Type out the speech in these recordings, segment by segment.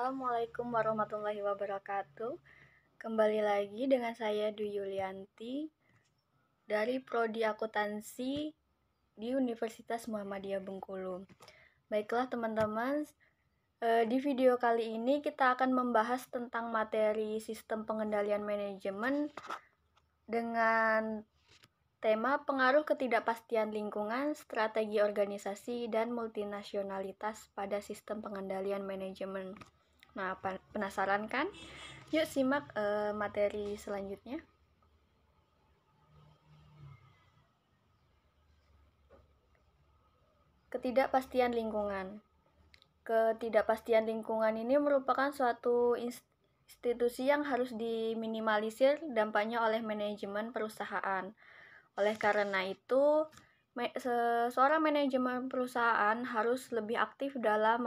Assalamualaikum warahmatullahi wabarakatuh. Kembali lagi dengan saya Dwi Yulianti dari Prodi Akuntansi di Universitas Muhammadiyah Bengkulu. Baiklah teman-teman, di video kali ini kita akan membahas tentang materi sistem pengendalian manajemen dengan tema pengaruh ketidakpastian lingkungan, strategi organisasi, dan multinasionalitas pada sistem pengendalian manajemen. Nah, penasaran kan? Yuk simak materi selanjutnya. Ketidakpastian lingkungan. Ketidakpastian lingkungan ini merupakan suatu institusi yang harus diminimalisir dampaknya oleh manajemen perusahaan. Oleh karena itu, seorang manajemen perusahaan harus lebih aktif dalam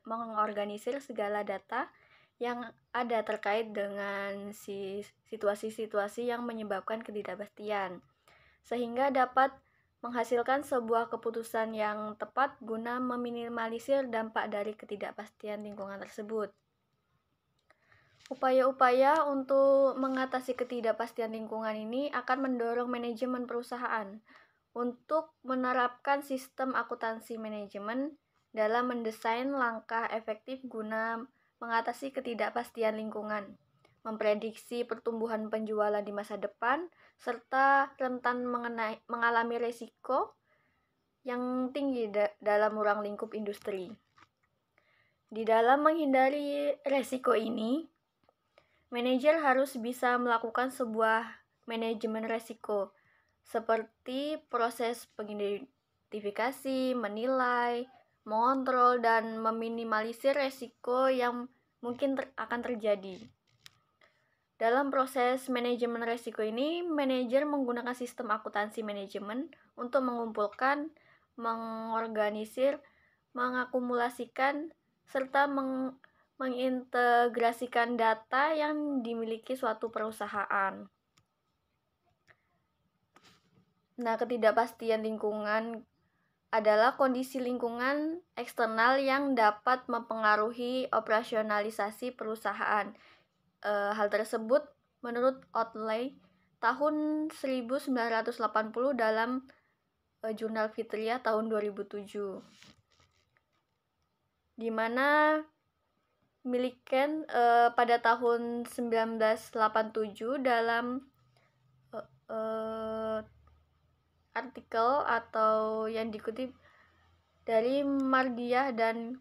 mengorganisir segala data yang ada terkait dengan situasi-situasi yang menyebabkan ketidakpastian, sehingga dapat menghasilkan sebuah keputusan yang tepat guna meminimalisir dampak dari ketidakpastian lingkungan tersebut. Upaya-upaya untuk mengatasi ketidakpastian lingkungan ini akan mendorong manajemen perusahaan untuk menerapkan sistem akuntansi manajemen dalam mendesain langkah efektif guna mengatasi ketidakpastian lingkungan, memprediksi pertumbuhan penjualan di masa depan, serta rentan mengalami resiko yang tinggi dalam ruang lingkup industri. Di dalam menghindari resiko ini, manajer harus bisa melakukan sebuah manajemen resiko, seperti proses pengidentifikasi, menilai, mengontrol, dan meminimalisir resiko yang mungkin akan terjadi. Dalam proses manajemen resiko ini, manajer menggunakan sistem akuntansi manajemen untuk mengumpulkan, mengorganisir, mengakumulasikan, serta mengintegrasikan data yang dimiliki suatu perusahaan. Nah, ketidakpastian lingkungan adalah kondisi lingkungan eksternal yang dapat mempengaruhi operasionalisasi perusahaan. Hal tersebut menurut Otley tahun 1980 dalam jurnal Fitria tahun 2007, di mana Milliken pada tahun 1987 dalam artikel atau yang dikutip dari Mardiah dan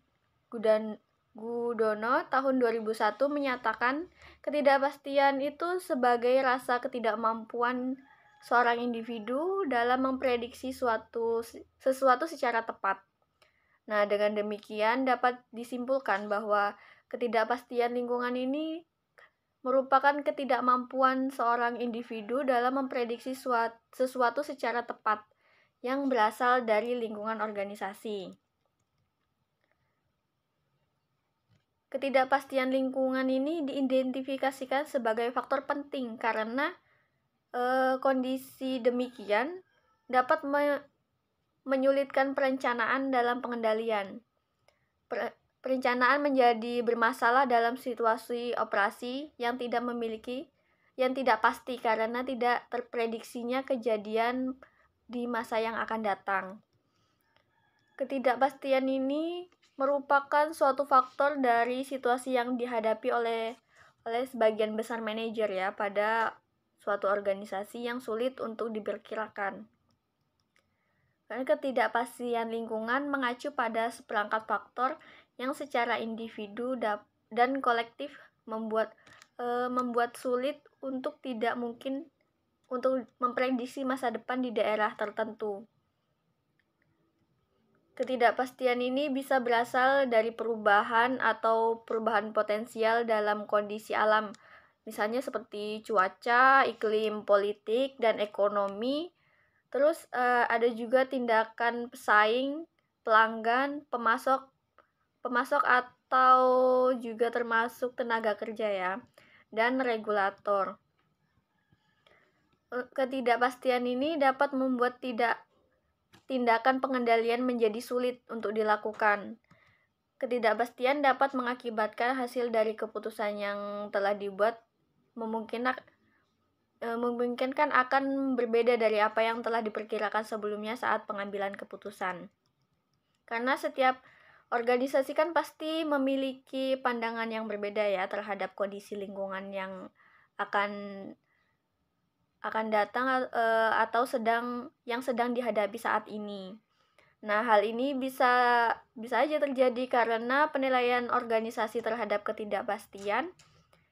Gudono tahun 2001 menyatakan ketidakpastian itu sebagai rasa ketidakmampuan seorang individu dalam memprediksi sesuatu secara tepat. Nah, dengan demikian dapat disimpulkan bahwa ketidakpastian lingkungan ini merupakan ketidakmampuan seorang individu dalam memprediksi sesuatu secara tepat yang berasal dari lingkungan organisasi. Ketidakpastian lingkungan ini diidentifikasikan sebagai faktor penting karena kondisi demikian dapat menyulitkan perencanaan dalam pengendalian. Perencanaan menjadi bermasalah dalam situasi operasi yang tidak pasti karena tidak terprediksinya kejadian di masa yang akan datang. Ketidakpastian ini merupakan suatu faktor dari situasi yang dihadapi oleh sebagian besar manajer ya pada suatu organisasi yang sulit untuk diperkirakan. Karena ketidakpastian lingkungan mengacu pada seperangkat faktor yang secara individu dan kolektif membuat sulit untuk tidak mungkin untuk memprediksi masa depan di daerah tertentu. Ketidakpastian ini bisa berasal dari perubahan atau perubahan potensial dalam kondisi alam, misalnya seperti cuaca, iklim, politik, dan ekonomi. Terus ada juga tindakan pesaing, pelanggan, pemasok atau juga termasuk tenaga kerja ya, dan regulator. Ketidakpastian ini dapat membuat tindakan pengendalian menjadi sulit untuk dilakukan. ketidakpastian dapat mengakibatkan hasil dari keputusan yang telah dibuat memungkinkan akan berbeda dari apa yang telah diperkirakan sebelumnya saat pengambilan keputusan. Karena setiap organisasi kan pasti memiliki pandangan yang berbeda ya terhadap kondisi lingkungan yang akan datang atau sedang dihadapi saat ini. Nah, hal ini bisa aja terjadi karena penilaian organisasi terhadap ketidakpastian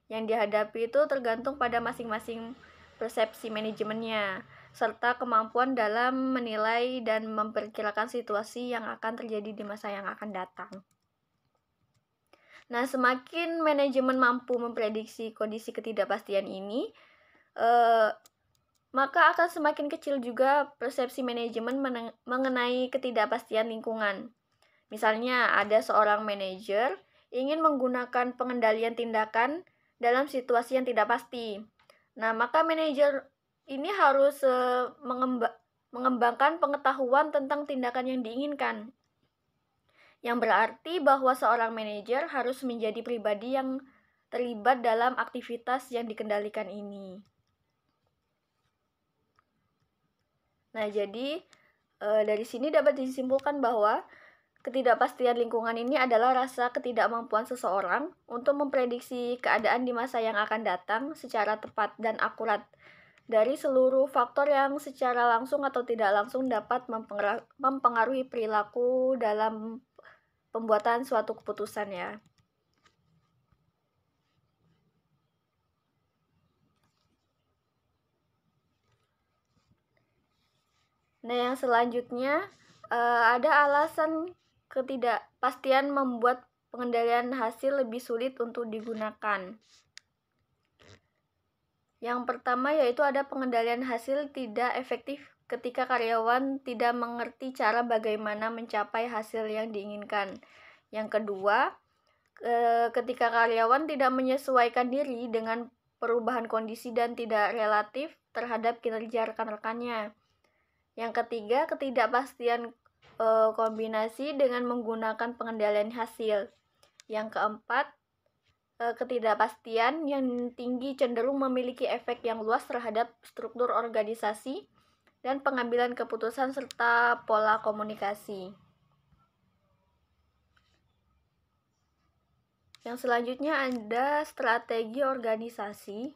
yang dihadapi itu tergantung pada masing-masing persepsi manajemennya, serta kemampuan dalam menilai dan memperkirakan situasi yang akan terjadi di masa yang akan datang. Nah, semakin manajemen mampu memprediksi kondisi ketidakpastian ini, maka akan semakin kecil juga persepsi manajemen mengenai ketidakpastian lingkungan. Misalnya, ada seorang manajer ingin menggunakan pengendalian tindakan dalam situasi yang tidak pasti. Nah, maka manajer ini harus mengembangkan pengetahuan tentang tindakan yang diinginkan. Yang berarti bahwa seorang manajer harus menjadi pribadi yang terlibat dalam aktivitas yang dikendalikan ini. Nah, jadi dari sini dapat disimpulkan bahwa ketidakpastian lingkungan ini adalah rasa ketidakmampuan seseorang untuk memprediksi keadaan di masa yang akan datang secara tepat dan akurat dari seluruh faktor yang secara langsung atau tidak langsung dapat mempengaruhi perilaku dalam pembuatan suatu keputusan ya. Nah, yang selanjutnya ada alasan ketidakpastian membuat pengendalian hasil lebih sulit untuk digunakan. Yang pertama yaitu ada pengendalian hasil tidak efektif ketika karyawan tidak mengerti cara bagaimana mencapai hasil yang diinginkan. Yang kedua, ketika karyawan tidak menyesuaikan diri dengan perubahan kondisi dan tidak relatif terhadap kinerja rekan-rekannya. Yang ketiga, ketidakpastian kombinasi dengan menggunakan pengendalian hasil. Yang keempat, ketidakpastian yang tinggi cenderung memiliki efek yang luas terhadap struktur organisasi dan pengambilan keputusan serta pola komunikasi. Yang selanjutnya ada strategi organisasi.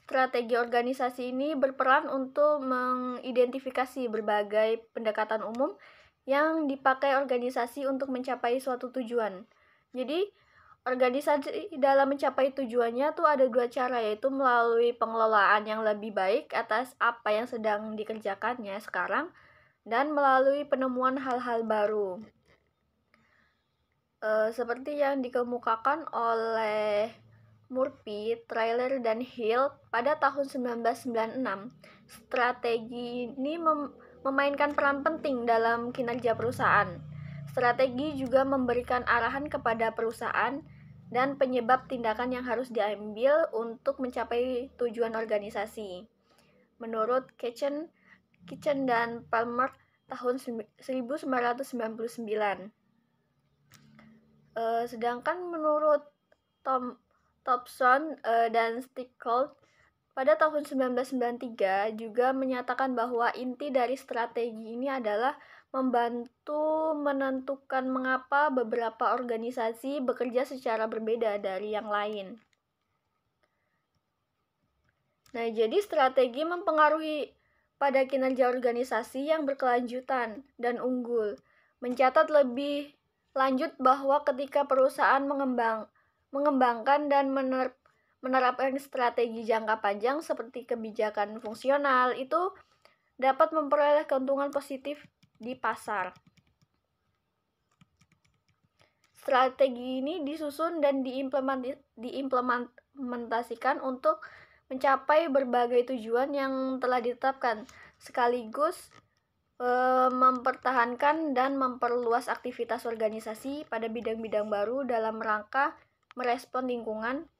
Strategi organisasi ini berperan untuk mengidentifikasi berbagai pendekatan umum yang dipakai organisasi untuk mencapai suatu tujuan. Jadi, organisasi dalam mencapai tujuannya tuh ada dua cara, yaitu melalui pengelolaan yang lebih baik atas apa yang sedang dikerjakannya sekarang, dan melalui penemuan hal-hal baru. Seperti yang dikemukakan oleh Murphy, Trailer, dan Hill pada tahun 1996, strategi ini memainkan peran penting dalam kinerja perusahaan. Strategi juga memberikan arahan kepada perusahaan dan penyebab tindakan yang harus diambil untuk mencapai tujuan organisasi. Menurut Kitchen dan Palmer tahun 1999. Sedangkan menurut Thompson dan Stickgold pada tahun 1993 juga menyatakan bahwa inti dari strategi ini adalah membantu menentukan mengapa beberapa organisasi bekerja secara berbeda dari yang lain. Nah, jadi strategi mempengaruhi pada kinerja organisasi yang berkelanjutan dan unggul. Mencatat lebih lanjut bahwa ketika perusahaan mengembangkan dan menerapkan strategi jangka panjang seperti kebijakan fungsional, itu dapat memperoleh keuntungan positif di pasar. Strategi ini disusun dan diimplementasikan untuk mencapai berbagai tujuan yang telah ditetapkan, sekaligus mempertahankan dan memperluas aktivitas organisasi pada bidang-bidang baru dalam rangka merespon lingkungan.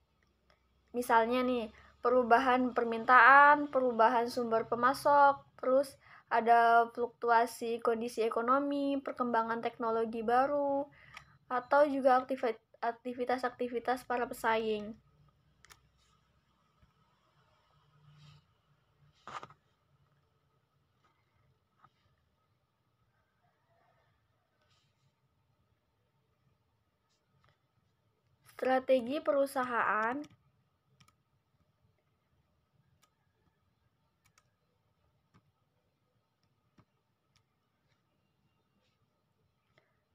Misalnya nih, perubahan permintaan, perubahan sumber pemasok, terus ada fluktuasi kondisi ekonomi, perkembangan teknologi baru, atau juga aktivitas-aktivitas para pesaing. Strategi perusahaan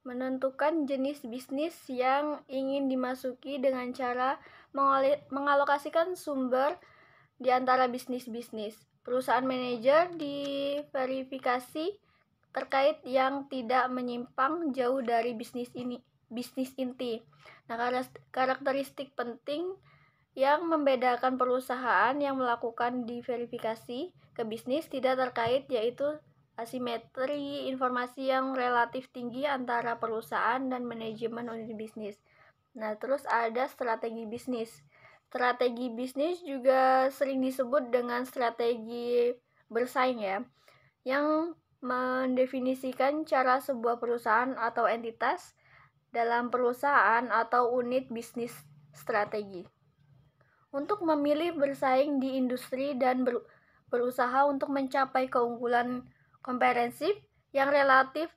menentukan jenis bisnis yang ingin dimasuki dengan cara mengalokasikan sumber di antara bisnis-bisnis. Perusahaan manajer diverifikasi terkait yang tidak menyimpang jauh dari bisnis inti. Nah, karakteristik penting yang membedakan perusahaan yang melakukan diverifikasi ke bisnis tidak terkait yaitu asimetri informasi yang relatif tinggi antara perusahaan dan manajemen unit bisnis. Nah, terus ada strategi bisnis. Strategi bisnis juga sering disebut dengan strategi bersaing ya, yang mendefinisikan cara sebuah perusahaan atau entitas dalam perusahaan atau unit bisnis strategi untuk memilih bersaing di industri dan berusaha untuk mencapai keunggulan komprehensif yang relatif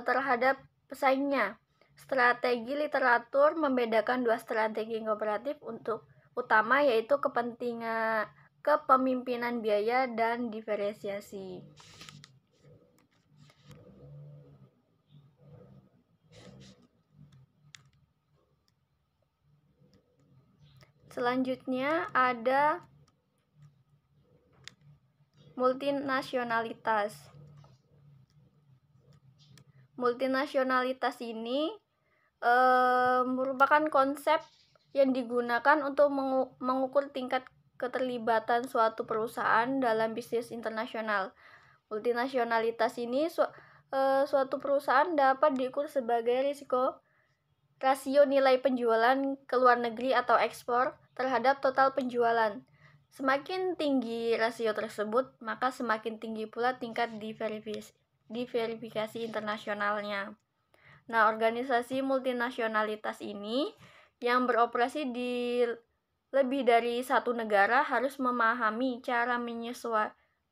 terhadap pesaingnya. Strategi literatur membedakan dua strategi kooperatif untuk utama yaitu kepemimpinan biaya dan diferensiasi. Selanjutnya ada multinasionalitas. Multinasionalitas ini merupakan konsep yang digunakan untuk mengukur tingkat keterlibatan suatu perusahaan dalam bisnis internasional. Multinasionalitas ini suatu perusahaan dapat diukur sebagai rasio nilai penjualan ke luar negeri atau ekspor terhadap total penjualan. Semakin tinggi rasio tersebut, maka semakin tinggi pula tingkat diverifikasi internasionalnya. Nah, organisasi multinasionalitas ini yang beroperasi di lebih dari satu negara harus memahami cara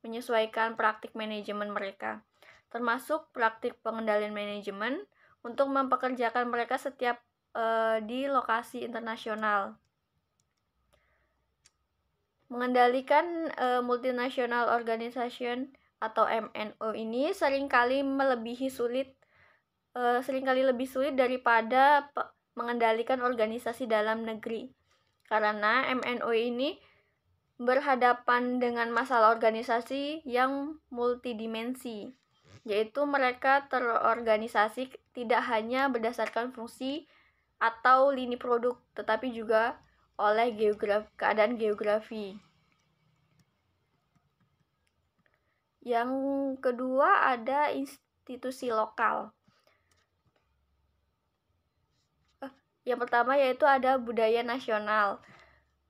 menyesuaikan praktik manajemen mereka, termasuk praktik pengendalian manajemen untuk mempekerjakan mereka setiap di lokasi internasional. Mengendalikan multinational organization atau MNO ini seringkali lebih sulit daripada mengendalikan organisasi dalam negeri, karena MNO ini berhadapan dengan masalah organisasi yang multidimensi, yaitu mereka terorganisasi tidak hanya berdasarkan fungsi atau lini produk, tetapi juga oleh keadaan geografi. Yang kedua ada institusi lokal. Yang pertama yaitu ada budaya nasional.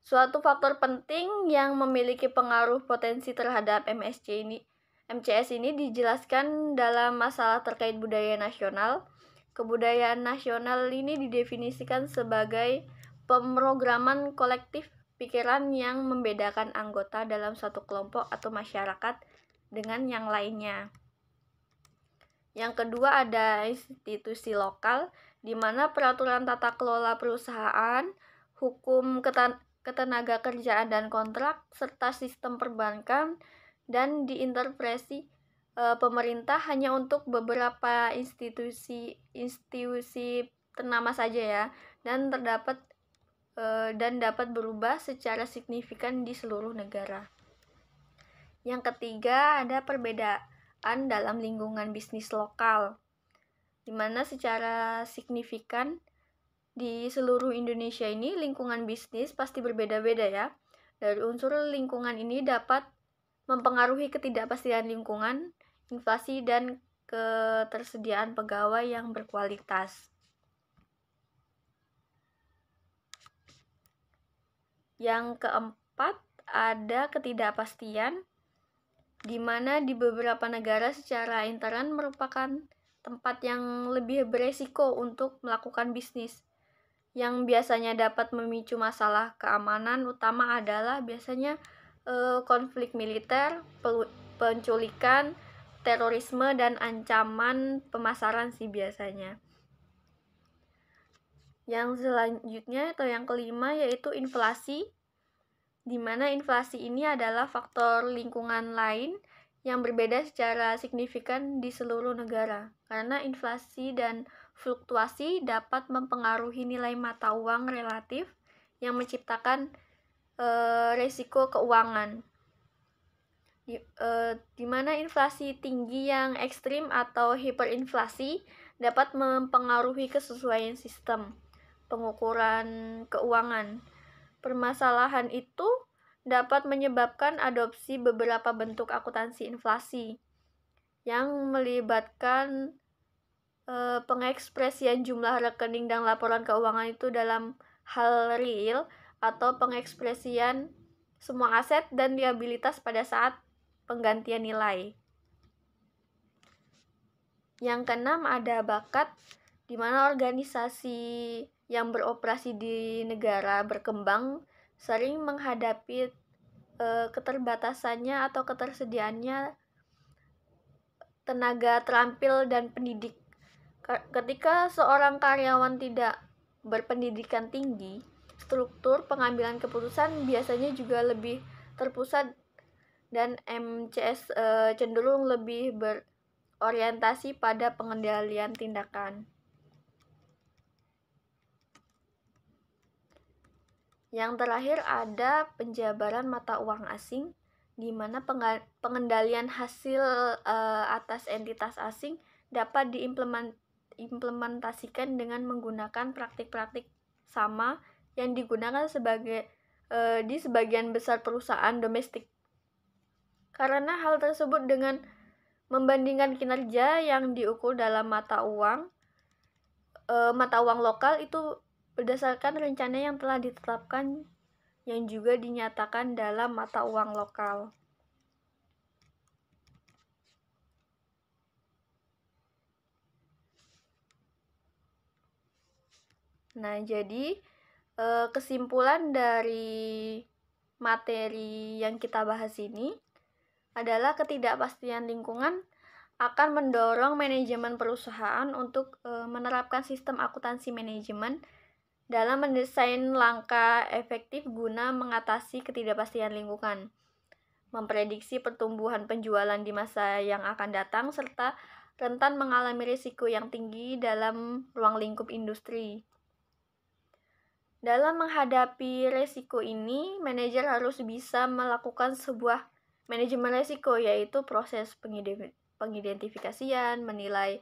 Suatu faktor penting yang memiliki pengaruh potensi terhadap MCS ini dijelaskan dalam masalah terkait budaya nasional. Kebudayaan nasional ini didefinisikan sebagai pemrograman kolektif pikiran yang membedakan anggota dalam suatu kelompok atau masyarakat dengan yang lainnya. Yang kedua ada institusi lokal, di mana peraturan tata kelola perusahaan, hukum ketenaga kerjaan dan kontrak, serta sistem perbankan dan diintervensi pemerintah hanya untuk beberapa institusi ternama saja ya, dan dapat berubah secara signifikan di seluruh negara. Yang ketiga ada perbedaan dalam lingkungan bisnis lokal, di mana secara signifikan di seluruh Indonesia ini lingkungan bisnis pasti berbeda-beda ya. Dari unsur lingkungan ini dapat mempengaruhi ketidakpastian lingkungan, inflasi, dan ketersediaan pegawai yang berkualitas. Yang keempat ada ketidakpastian di mana di beberapa negara secara intern merupakan tempat yang lebih beresiko untuk melakukan bisnis. Yang biasanya dapat memicu masalah keamanan utama adalah biasanya konflik militer, penculikan, terorisme, dan ancaman pemasaran sih biasanya. Yang selanjutnya atau yang kelima yaitu inflasi, di mana inflasi ini adalah faktor lingkungan lain yang berbeda secara signifikan di seluruh negara. Karena inflasi dan fluktuasi dapat mempengaruhi nilai mata uang relatif yang menciptakan resiko keuangan. Di mana inflasi tinggi yang ekstrim atau hiperinflasi dapat mempengaruhi kesesuaian sistem pengukuran keuangan. Permasalahan itu dapat menyebabkan adopsi beberapa bentuk akuntansi inflasi yang melibatkan pengekspresian jumlah rekening dan laporan keuangan itu dalam hal real atau pengekspresian semua aset dan liabilitas pada saat penggantian nilai. Yang keenam ada bakat, di mana organisasi yang beroperasi di negara berkembang sering menghadapi keterbatasannya atau ketersediaannya tenaga terampil dan pendidik. Ketika seorang karyawan tidak berpendidikan tinggi, struktur pengambilan keputusan biasanya juga lebih terpusat dan MCS cenderung lebih berorientasi pada pengendalian tindakan. Yang terakhir ada penjabaran mata uang asing, di mana pengendalian hasil atas entitas asing dapat diimplementasikan dengan menggunakan praktik-praktik sama yang digunakan di sebagian besar perusahaan domestik. Karena hal tersebut dengan membandingkan kinerja yang diukur dalam mata uang lokal itu berdasarkan rencana yang telah ditetapkan yang juga dinyatakan dalam mata uang lokal. Nah, jadi kesimpulan dari materi yang kita bahas ini adalah ketidakpastian lingkungan akan mendorong manajemen perusahaan untuk menerapkan sistem akuntansi manajemen dalam mendesain langkah efektif guna mengatasi ketidakpastian lingkungan, memprediksi pertumbuhan penjualan di masa yang akan datang, serta rentan mengalami risiko yang tinggi dalam ruang lingkup industri. Dalam menghadapi risiko ini, manajer harus bisa melakukan sebuah manajemen risiko, yaitu proses pengidentifikasian, menilai,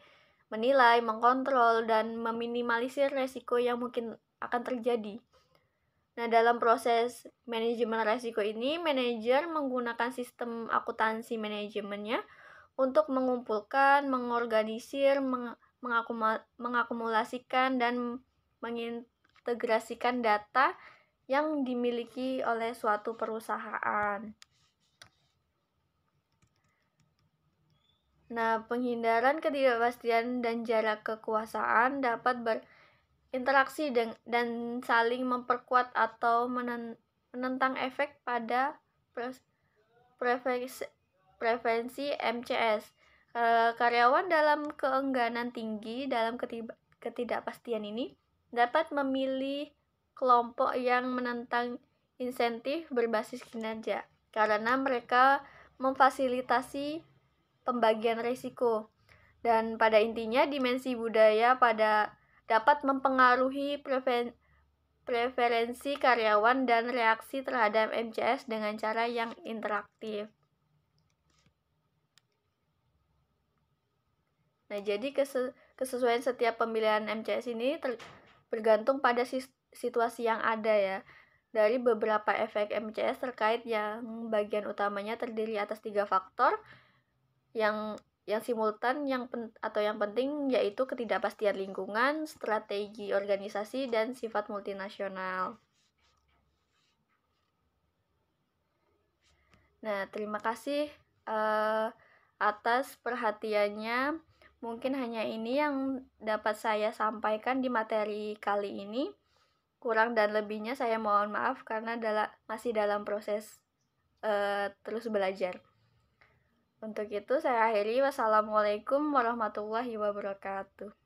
mengkontrol, dan meminimalisir risiko yang mungkin akan terjadi. Nah, dalam proses manajemen risiko ini, manajer menggunakan sistem akuntansi manajemennya untuk mengumpulkan, mengorganisir, mengakumulasikan, dan mengintegrasikan data yang dimiliki oleh suatu perusahaan. Nah, penghindaran ketidakpastian dan jarak kekuasaan dapat berinteraksi dan saling memperkuat atau menentang efek pada preferensi MCS. Karyawan dalam keengganan tinggi dalam ketidakpastian ini dapat memilih kelompok yang menentang insentif berbasis kinerja karena mereka memfasilitasi pembagian risiko. Dan pada intinya dimensi budaya dapat mempengaruhi preferensi karyawan dan reaksi terhadap MCS dengan cara yang interaktif. Nah, jadi kesesuaian setiap pemilihan MCS ini bergantung pada situasi yang ada ya. Dari beberapa efek MCS terkait yang bagian utamanya terdiri atas 3 faktor yang simultan atau yang penting, yaitu ketidakpastian lingkungan, strategi organisasi, dan sifat multinasional. Nah, terima kasih atas perhatiannya. Mungkin hanya ini yang dapat saya sampaikan di materi kali ini. Kurang dan lebihnya saya mohon maaf karena masih dalam proses terus belajar. Untuk itu saya akhiri. Wassalamualaikum warahmatullahi wabarakatuh.